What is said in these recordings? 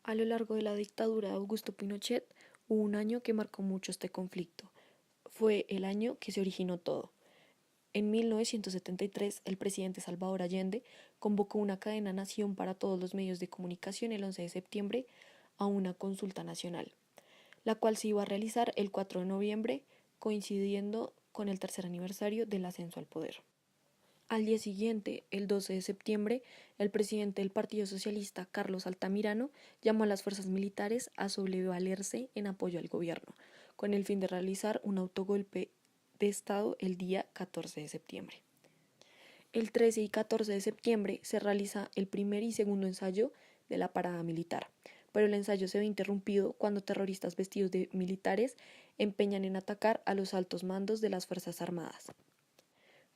A lo largo de la dictadura de Augusto Pinochet hubo un año que marcó mucho este conflicto. Fue el año que se originó todo. En 1973, el presidente Salvador Allende convocó una cadena nación para todos los medios de comunicación el 11 de septiembre a una consulta nacional, la cual se iba a realizar el 4 de noviembre, coincidiendo con el tercer aniversario del ascenso al poder. Al día siguiente, el 12 de septiembre, el presidente del Partido Socialista, Carlos Altamirano, llamó a las fuerzas militares a sublevarse en apoyo al gobierno, con el fin de realizar un autogolpe de Estado el día 14 de septiembre. El 13 y 14 de septiembre se realiza el primer y segundo ensayo de la parada militar, pero el ensayo se ve interrumpido cuando terroristas vestidos de militares empeñan en atacar a los altos mandos de las Fuerzas Armadas.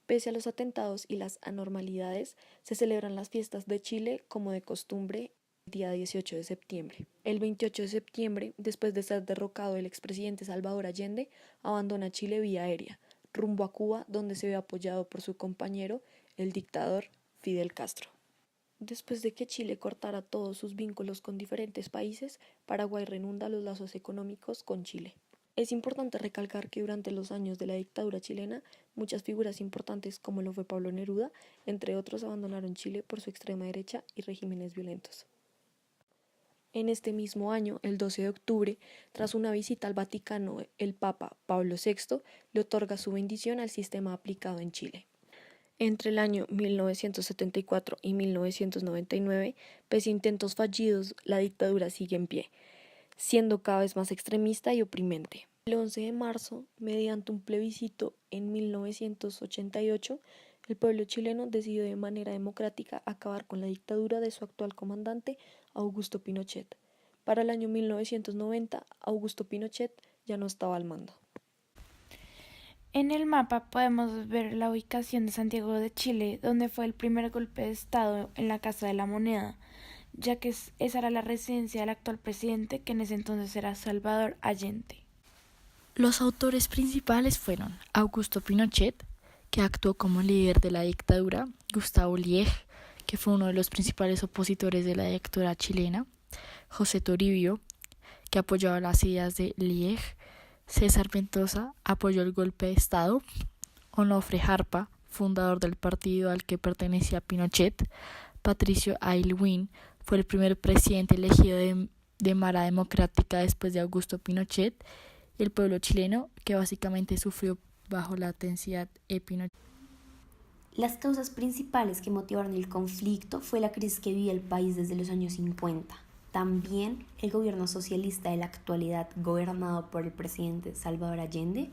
Pese a los atentados y las anormalidades, se celebran las fiestas de Chile como de costumbre el día 18 de septiembre. El 28 de septiembre, después de ser derrocado el expresidente Salvador Allende, abandona Chile vía aérea, rumbo a Cuba, donde se ve apoyado por su compañero, el dictador Fidel Castro. Después de que Chile cortara todos sus vínculos con diferentes países, Paraguay reanuda los lazos económicos con Chile. Es importante recalcar que durante los años de la dictadura chilena, muchas figuras importantes como lo fue Pablo Neruda, entre otros, abandonaron Chile por su extrema derecha y regímenes violentos. En este mismo año, el 12 de octubre, tras una visita al Vaticano, el Papa Pablo VI le otorga su bendición al sistema aplicado en Chile. Entre el año 1974 y 1999, pese a intentos fallidos, la dictadura sigue en pie, siendo cada vez más extremista y oprimente. El 11 de marzo, mediante un plebiscito en 1988, el pueblo chileno decidió de manera democrática acabar con la dictadura de su actual comandante, Augusto Pinochet. Para el año 1990, Augusto Pinochet ya no estaba al mando. En el mapa podemos ver la ubicación de Santiago de Chile, donde fue el primer golpe de Estado en la Casa de la Moneda, ya que esa era la residencia del actual presidente, que en ese entonces era Salvador Allende. Los autores principales fueron Augusto Pinochet, que actuó como líder de la dictadura, Gustavo Lieg, que fue uno de los principales opositores de la dictadura chilena, José Toribio, que apoyaba las ideas de Lieg, César Ventosa apoyó el golpe de Estado, Onofre Jarpa, fundador del partido al que pertenecía Pinochet, Patricio Aylwin fue el primer presidente elegido de manera democrática después de Augusto Pinochet, y el pueblo chileno, que básicamente sufrió bajo la tenacidad de Pinochet. Las causas principales que motivaron el conflicto fue la crisis que vivía el país desde los años 50. También el gobierno socialista de la actualidad, gobernado por el presidente Salvador Allende,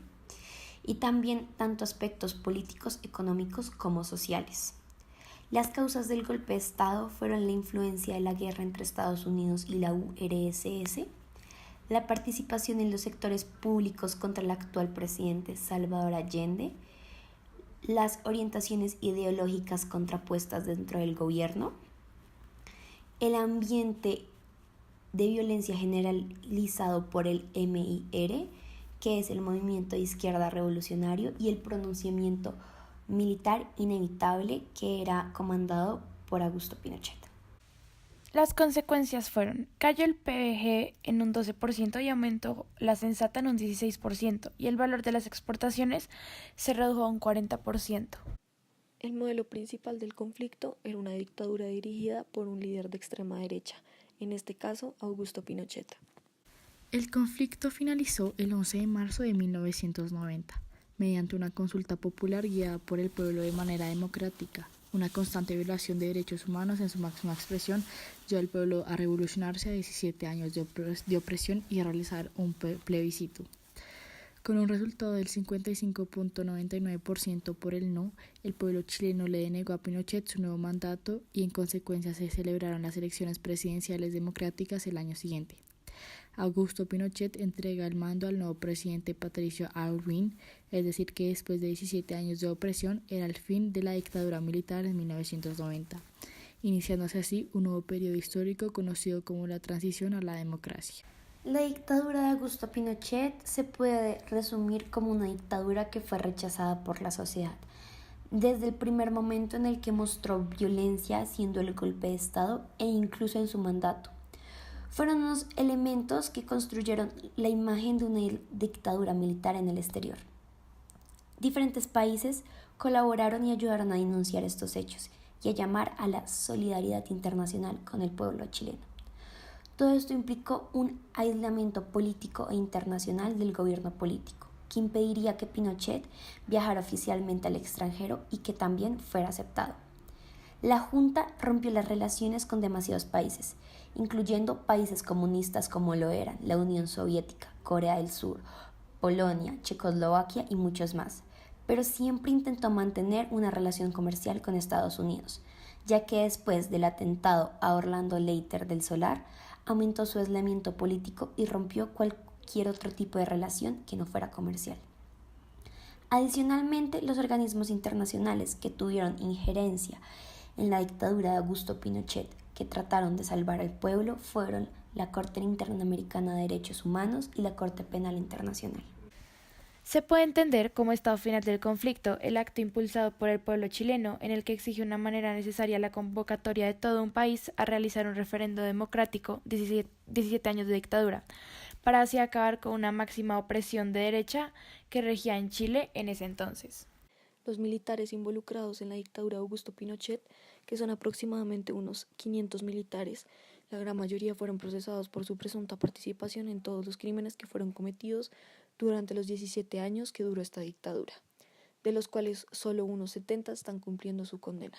y también tanto aspectos políticos, económicos como sociales. Las causas del golpe de Estado fueron la influencia de la guerra entre Estados Unidos y la URSS, la participación en los sectores públicos contra el actual presidente Salvador Allende, las orientaciones ideológicas contrapuestas dentro del gobierno, el ambiente de violencia generalizado por el MIR, que es el Movimiento de Izquierda Revolucionario, y el pronunciamiento militar inevitable que era comandado por Augusto Pinochet. Las consecuencias fueron: cayó el PBG en un 12% y aumentó la sensata en un 16%, y el valor de las exportaciones se redujo a un 40%. El modelo principal del conflicto era una dictadura dirigida por un líder de extrema derecha, en este caso Augusto Pinochet. El conflicto finalizó el 11 de marzo de 1990, mediante una consulta popular guiada por el pueblo de manera democrática. Una constante violación de derechos humanos en su máxima expresión llevó al pueblo a revolucionarse a 17 años de opresión y a realizar un plebiscito. Con un resultado del 55.99% por el no, el pueblo chileno le denegó a Pinochet su nuevo mandato y en consecuencia se celebraron las elecciones presidenciales democráticas el año siguiente. Augusto Pinochet entrega el mando al nuevo presidente Patricio Aylwin, es decir que después de 17 años de opresión era el fin de la dictadura militar en 1990, iniciándose así un nuevo periodo histórico conocido como la transición a la democracia. La dictadura de Augusto Pinochet se puede resumir como una dictadura que fue rechazada por la sociedad, desde el primer momento en el que mostró violencia haciendo el golpe de Estado e incluso en su mandato. fueron unos elementos que construyeron la imagen de una dictadura militar en el exterior. Diferentes países colaboraron y ayudaron a denunciar estos hechos y a llamar a la solidaridad internacional con el pueblo chileno. Todo esto implicó un aislamiento político e internacional del gobierno político, que impediría que Pinochet viajara oficialmente al extranjero y que también fuera aceptado. La Junta rompió las relaciones con demasiados países, incluyendo países comunistas como lo eran la Unión Soviética, Corea del Sur, Polonia, Checoslovaquia y muchos más, pero siempre intentó mantener una relación comercial con Estados Unidos, ya que después del atentado a Orlando Leiter del Solar, aumentó su aislamiento político y rompió cualquier otro tipo de relación que no fuera comercial. Adicionalmente, los organismos internacionales que tuvieron injerencia en la dictadura de Augusto Pinochet, que trataron de salvar al pueblo, fueron la Corte Interamericana de Derechos Humanos y la Corte Penal Internacional. Se puede entender como estado final del conflicto el acto impulsado por el pueblo chileno en el que exige una manera necesaria la convocatoria de todo un país a realizar un referendo democrático 17 años de dictadura, para así acabar con una máxima opresión de derecha que regía en Chile en ese entonces. Los militares involucrados en la dictadura de Augusto Pinochet, que son aproximadamente unos 500 militares, la gran mayoría fueron procesados por su presunta participación en todos los crímenes que fueron cometidos durante los 17 años que duró esta dictadura, de los cuales solo unos 70 están cumpliendo su condena.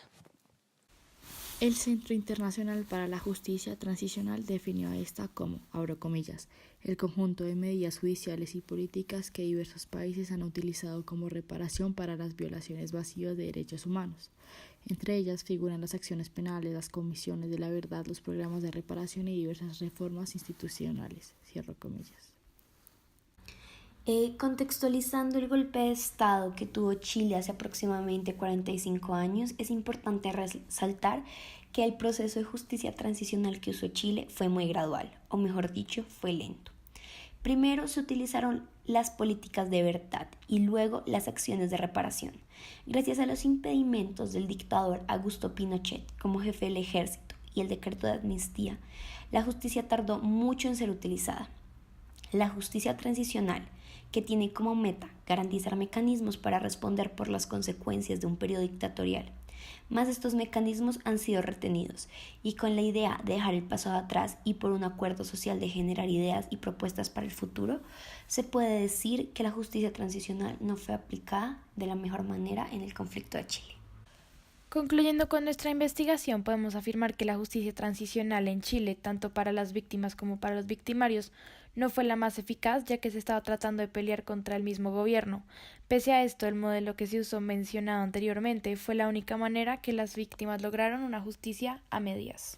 El Centro Internacional para la Justicia Transicional definió a esta como, abro comillas, el conjunto de medidas judiciales y políticas que diversos países han utilizado como reparación para las violaciones masivas de derechos humanos. Entre ellas figuran las acciones penales, las comisiones de la verdad, los programas de reparación y diversas reformas institucionales, cierro comillas. Contextualizando el golpe de Estado que tuvo Chile hace aproximadamente 45 años, es importante resaltar que el proceso de justicia transicional que usó Chile fue muy gradual, o mejor dicho, fue lento. Primero se utilizaron las políticas de verdad y luego las acciones de reparación. Gracias a los impedimentos del dictador Augusto Pinochet como jefe del ejército y el decreto de amnistía, la justicia tardó mucho en ser utilizada. La justicia transicional, que tiene como meta garantizar mecanismos para responder por las consecuencias de un periodo dictatorial. Más estos mecanismos han sido retenidos, y con la idea de dejar el pasado atrás y por un acuerdo social de generar ideas y propuestas para el futuro, se puede decir que la justicia transicional no fue aplicada de la mejor manera en el conflicto de Chile. Concluyendo con nuestra investigación, podemos afirmar que la justicia transicional en Chile, tanto para las víctimas como para los victimarios, no fue la más eficaz, ya que se estaba tratando de pelear contra el mismo gobierno. Pese a esto, el modelo que se usó mencionado anteriormente fue la única manera que las víctimas lograron una justicia a medias.